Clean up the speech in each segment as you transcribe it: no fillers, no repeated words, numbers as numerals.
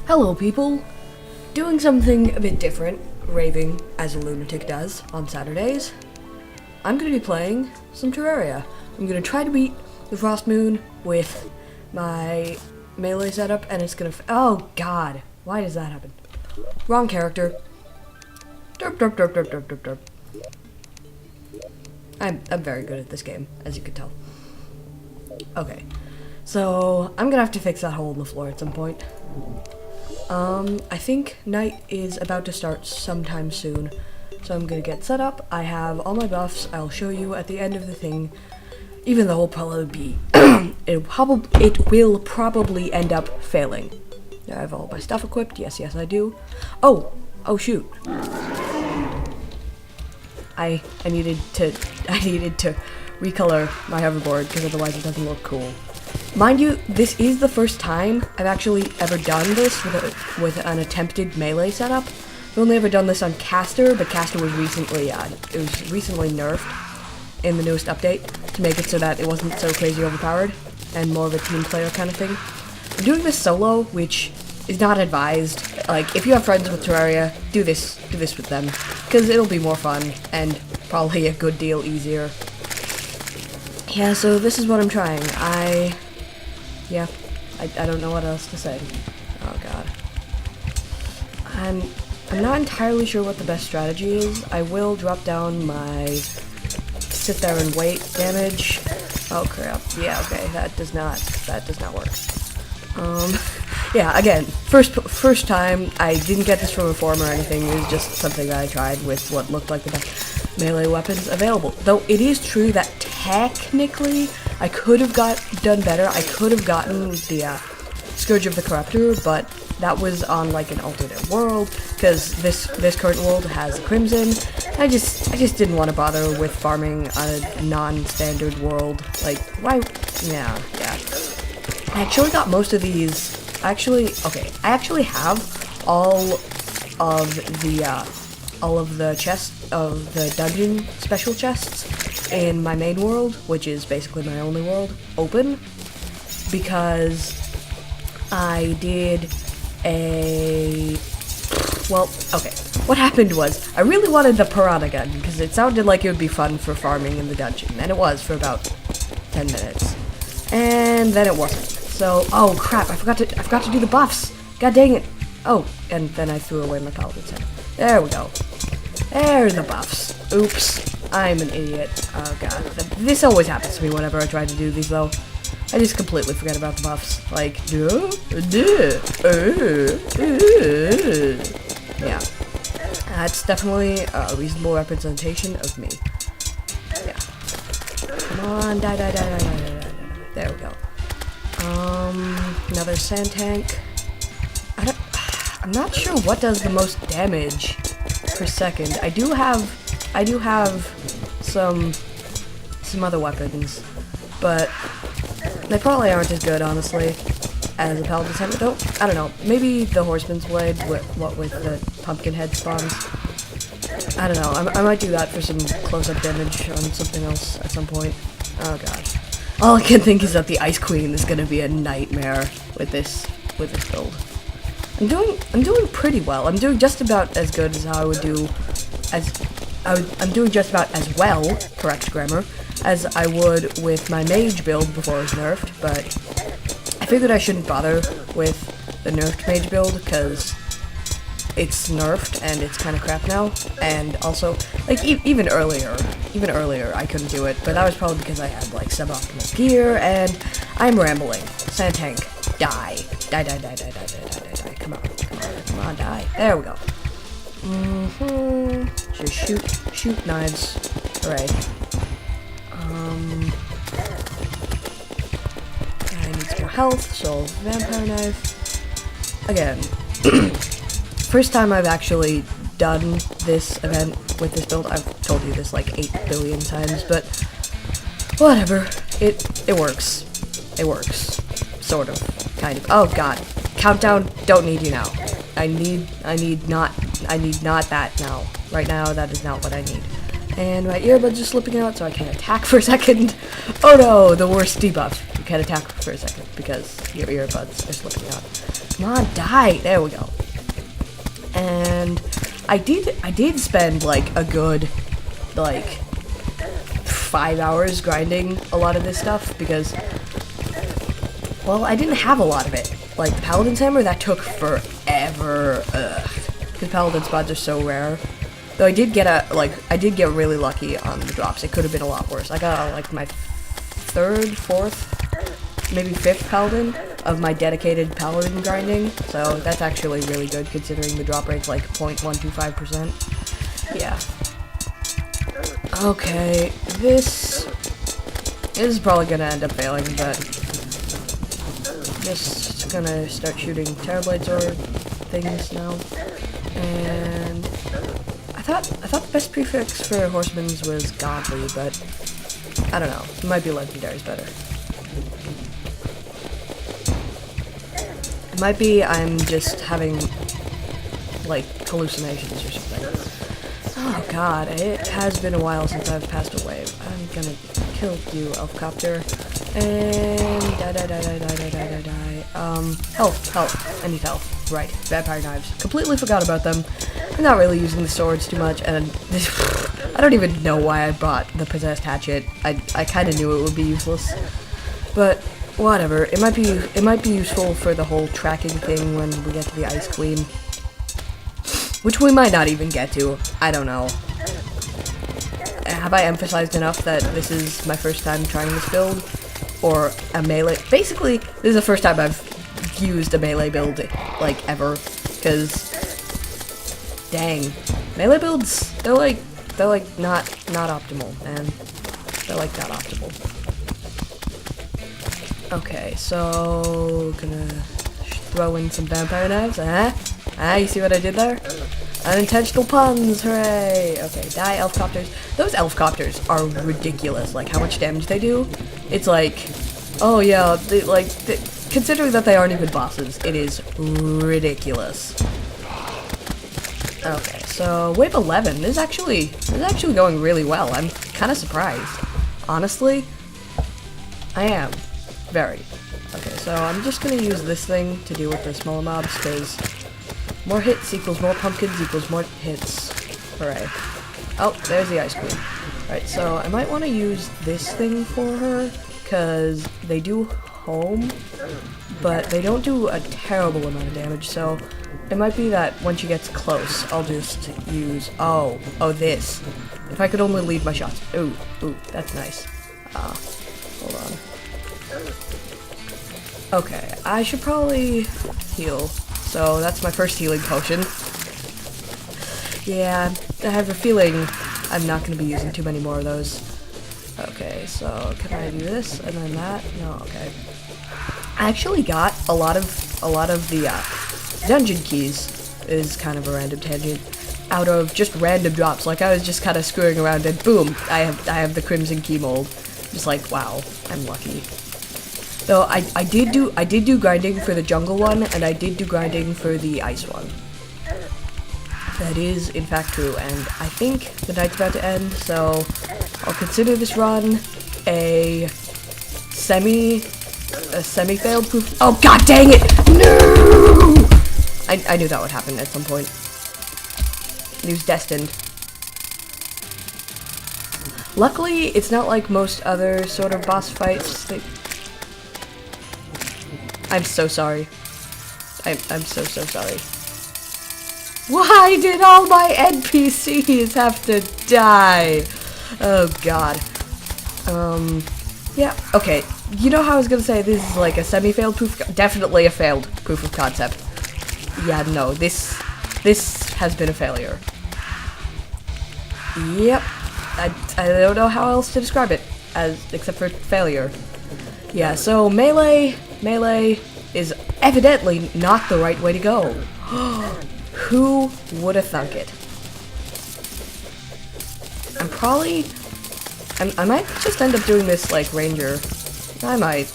Hello people! Doing something a bit different, raving as a lunatic does on Saturdays. I'm gonna be playing some Terraria. I'm gonna try to beat the Frost Moon with my melee setup, and it's gonna oh god, why does that happen? Wrong character. Derp derp derp derp derp derp derp. I'm very good at this game, as you can tell. Okay, so I'm gonna have to fix that hole in the floor at some point. I think night is about to start sometime soon, so I'm gonna get set up. I have all my buffs. I'll show you at the end of the thing, even though it'll probably be, it will probably end up failing. I have all my stuff equipped. Yes, I do. Oh shoot. I needed to recolor my hoverboard because otherwise it doesn't look cool. Mind you, this is the first time I've actually ever done this with an attempted melee setup. I've only ever done this on Caster, but Caster was recently nerfed in the newest update to make it so that it wasn't so crazy overpowered and more of a team player kind of thing. I'm doing this solo, which is not advised. Like, if you have friends with Terraria, do this with them, because it'll be more fun and probably a good deal easier. Yeah, so this is what I'm trying. I don't know what else to say. Oh god. I'm not entirely sure what the best strategy is. I will drop down my sit there and wait damage. Oh crap. Yeah, okay, that does not work. Yeah, again, first time. I didn't get this from a forum or anything. It was just something that I tried with what looked like the best melee weapons available. Though it is true that technically I could have done better. I could have gotten the Scourge of the Corruptor, but that was on like an alternate world, because this current world has Crimson. I just didn't want to bother with farming on a non-standard world. Like, why? Yeah. I actually got most of these. I actually have all of the chests of the dungeon special chests in my main world, which is basically my only world, open, because I did what happened was I really wanted the piranha gun because it sounded like it would be fun for farming in the dungeon, and it was for about 10 minutes, and then it wasn't. So, oh crap, I forgot to do the buffs. God dang it. Oh, and then I threw away my paladin's head. There we go. There's the buffs. Oops, I'm an idiot. Oh god, this always happens to me whenever I try to do these though. I just completely forget about the buffs. Like, yeah. That's definitely a reasonable representation of me. Yeah. Come on, die. There we go. Another sand tank. I'm not sure what does the most damage per second. I do have some other weapons, but they probably aren't as good, honestly, as a paladin's hammer. I don't know. Maybe the horseman's blade, with the pumpkin head spawns. I don't know. I might do that for some close-up damage on something else at some point. Oh gosh. All I can think is that the Ice Queen is gonna be a nightmare with this build. I'm doing pretty well. I'm doing just about as good as how I would do I'm doing just about as well, correct grammar, as I would with my mage build before it was nerfed, but I figured I shouldn't bother with the nerfed mage build because it's nerfed and it's kind of crap now. And also, like, even earlier I couldn't do it, but that was probably because I had like suboptimal gear. And I'm rambling. Sand tank, die. Come on, die. There we go. Just shoot knives. Hooray. I need some more health, so vampire knife. Again. First time I've actually done this event with this build. I've told you this like 8 billion times, but whatever. It works. It works. Sort of. Kind of. Oh god. Countdown, don't need you now. I need not that now. Right now, that is not what I need. And my earbuds are slipping out, so I can't attack for a second. Oh no, the worst debuff. You can't attack for a second because your earbuds are slipping out. Come on, die. There we go. And I did spend like a good like 5 hours grinding a lot of this stuff because, well, I didn't have a lot of it. Like the Paladin's Hammer, that took forever. Because Paladin spots are so rare. Though I did get really lucky on the drops. It could have been a lot worse. I got like my 3rd, 4th, maybe 5th Paladin of my dedicated Paladin grinding. So that's actually really good considering the drop rate's like 0.125%. Yeah. Okay, this is probably gonna end up failing, but just gonna start shooting Terrablade Sword things now. And I thought the best prefix for Horseman's was Godly, but I don't know. It might be Legendary's better. It might be I'm just having like hallucinations or something. Oh god, it has been a while since I've passed a wave. I'm gonna kill you, Elfcopter. And health. I need health. Right, vampire knives. Completely forgot about them. I'm not really using the swords too much, and I don't even know why I bought the possessed hatchet. I kind of knew it would be useless, but whatever. It might be useful for the whole tracking thing when we get to the Ice Queen, which we might not even get to. I don't know. Have I emphasized enough that this is my first time trying this build? Or a melee? Basically, this is the first time I've used a melee build, like, ever. Because, dang. Melee builds, they're like not optimal, man. They're like not optimal. Okay, so, gonna throw in some vampire knives, you see what I did there? Unintentional puns, hooray! Okay, die Elfcopters. Those Elfcopters are ridiculous, like how much damage they do. It's like, oh yeah, considering that they aren't even bosses, it is ridiculous. Okay, so wave 11, this is actually going really well. I'm kind of surprised. Honestly, I am. Very. Okay, so I'm just gonna use this thing to deal with the smaller mobs, because more hits equals more pumpkins equals more hits. Hooray. Oh, there's the Ice Queen. Alright, so I might want to use this thing for her, because they do home, but they don't do a terrible amount of damage, so it might be that when she gets close, I'll just use, oh, this. If I could only lead my shots. Ooh, that's nice. Hold on. Okay, I should probably heal. So that's my first healing potion. Yeah, I have a feeling I'm not going to be using too many more of those. Okay, so can I do this and then that? No, okay. I actually got a lot of the dungeon keys, is kind of a random tangent, out of just random drops. Like I was just kind of screwing around and boom, I have the Crimson Key mold. Just like, wow, I'm lucky. Though I did do grinding for the jungle one, and I did do grinding for the ice one. That is in fact true, and I think the night's about to end, so I'll consider this run a semi-failed proof. Oh god dang it! No! I knew that would happen at some point. It was destined. Luckily, it's not like most other sort of boss fights. I'm so sorry. I'm so sorry. Why did all my NPCs have to die? Oh god. Yeah, okay. You know how I was gonna say this is like a semi-failed proof? Definitely a failed proof of concept. Yeah, no, this has been a failure. Yep. I don't know how else to describe it except for failure. Yeah, so melee is evidently not the right way to go. Who would have thunk it? I might just end up doing this like ranger. I might.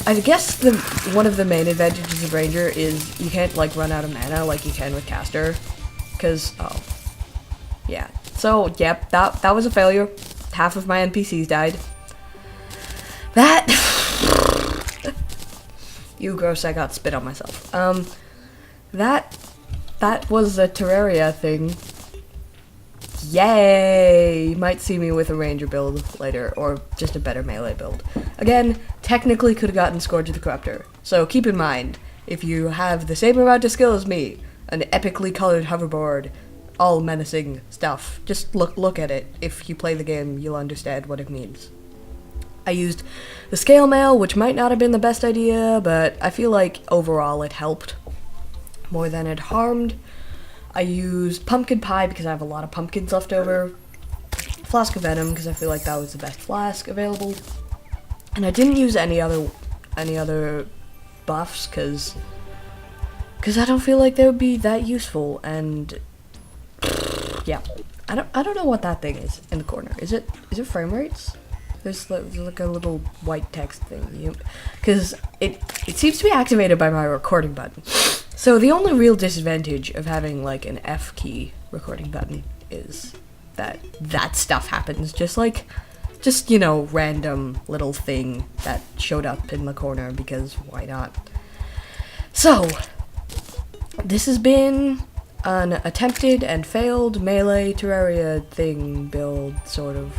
I guess one of the main advantages of ranger is you can't like run out of mana like you can with caster. Cause yeah. So yep, that was a failure. Half of my NPCs died. That You gross, I got spit on myself. That was a Terraria thing. Yay! You might see me with a ranger build later, or just a better melee build. Again, technically could have gotten Scourge of the Corruptor, so keep in mind, if you have the same amount of skill as me, an epically colored hoverboard, all menacing stuff, just look at it. If you play the game, you'll understand what it means. I used the scale mail, which might not have been the best idea, but I feel like overall it helped more than it harmed. I used pumpkin pie because I have a lot of pumpkins left over. Flask of venom because I feel like that was the best flask available. And I didn't use any other buffs because I don't feel like they would be that useful. And yeah, I don't know what that thing is in the corner. Is it frame rates? There's like a little white text thing, because it seems to be activated by my recording button. So the only real disadvantage of having like an F key recording button is that stuff happens. Just random little thing that showed up in the corner because why not? So this has been an attempted and failed melee Terraria thing build sort of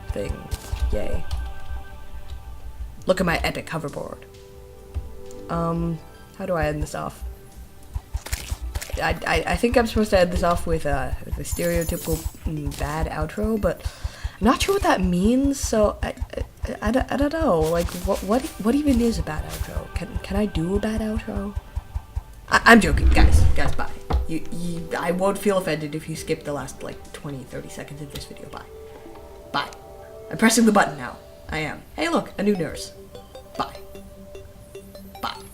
thing. Yay. Look at my epic hoverboard. How do I end this off? I think I'm supposed to end this off with a stereotypical bad outro, but I'm not sure what that means, so I don't know. Like, what even is a bad outro? Can I do a bad outro? I'm joking, guys, bye. I won't feel offended if you skip the last, 20-30 seconds of this video. Bye. I'm pressing the button now. I am. Hey look, a new nurse. Bye.